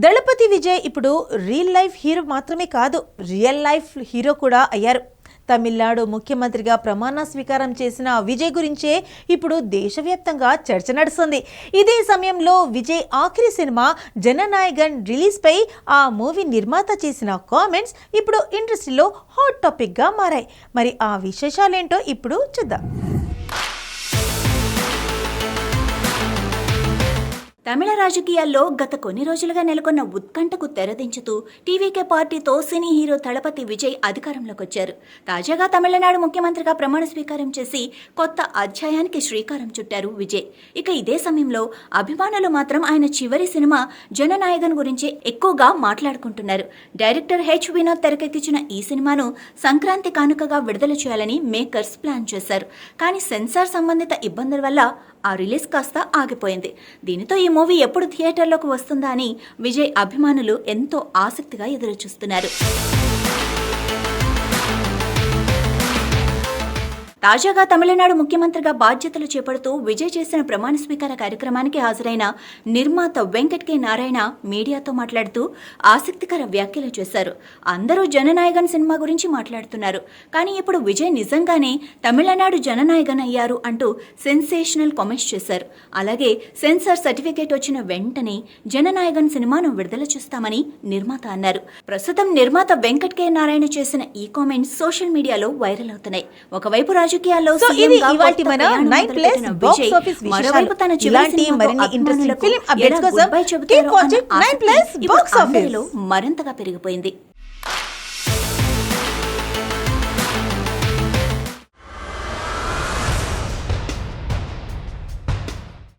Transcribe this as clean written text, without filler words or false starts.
దళపతి విజయ్ ఇప్పుడు real life hero మాత్రమే కాదు, రియల్ లైఫ్ హీరో కూడా అయ్యారు. తమిళనాడు ముఖ్యమంత్రిగా ప్రమాణ స్వీకారం చేసిన విజయ్ గురించే ఇప్పుడు దేశవ్యాప్తంగా చర్చ నడుస్తుంది. ఇదే సమయంలో విజయ్ ఆఖరి సినిమా జననాయగన్ రిలీజ్పై ఆ మూవీ నిర్మాత చేసిన కామెంట్స్ ఇప్పుడు ఇండస్ట్రీలో హాట్ టాపిక్గా మారాయి. మరి ఆ విశేషాలేంటో ఇప్పుడు చూద్దాం. తమిళ రాజకీయాల్లో గత కొన్ని రోజులుగా నెలకొన్న ఉత్కంఠకు తెరదించుతూ టీవీకే పార్టీతో సినీ హీరో దళపతి విజయ్ అధికారంలోకి వచ్చారు. తాజాగా తమిళనాడు ముఖ్యమంత్రిగా ప్రమాణ స్వీకారం చేసి కొత్త అధ్యాయానికి శ్రీకారం చుట్టారు విజయ్. ఇక ఇదే సమయంలో అభిమానులు మాత్రం ఆయన చివరి సినిమా జననాయగన్ గురించి ఎక్కువగా మాట్లాడుకుంటున్నారు. డైరెక్టర్ హెచ్ వినోద్ తెరకెక్కించిన ఈ సినిమాను సంక్రాంతి కానుకగా విడుదల చేయాలని మేకర్స్ ప్లాన్ చేశారు. కానీ సెన్సార్ సంబంధిత ఇబ్బందుల వల్ల ఆ రిలీజ్ కాస్త ఆగిపోయింది. దీనితో ఈ మూవీ ఎప్పుడు థియేటర్లోకి వస్తుందా అని విజయ్ అభిమానులు ఎంతో ఆసక్తిగా ఎదురుచూస్తున్నారు. తాజాగా తమిళనాడు ముఖ్యమంత్రిగా బాధ్యతలు చేపడుతూ విజయ్ చేసిన ప్రమాణ స్వీకార కార్యక్రమానికి హాజరైన నిర్మాత వెంకట్ కె నారాయణ మీడియాతో మాట్లాడుతూ ఆసక్తికర వ్యాఖ్యలు చేశారు. అందరూ జననాయగన్ సినిమా గురించి మాట్లాడుతున్నారు, కానీ ఇప్పుడు విజయ్ నిజంగానే తమిళనాడు జననాయగన్ అయ్యారు అంటూ సెన్సేషనల్ కామెంట్స్ చేశారు. అలాగే సెన్సార్ సర్టిఫికేట్ వచ్చిన వెంటనే జననాయగన్ సినిమాను విడుదల చేస్తామని నిర్మాత అన్నారు. ప్రస్తుతం నిర్మాత వెంకట్ కె నారాయణ చేసిన ఈ కామెంట్స్ సోషల్ మీడియాలో వైరల్ అవుతున్నాయి. ఒకవైపు రాజకీయాల్లో మరింతగా పెరిగిపోయింది.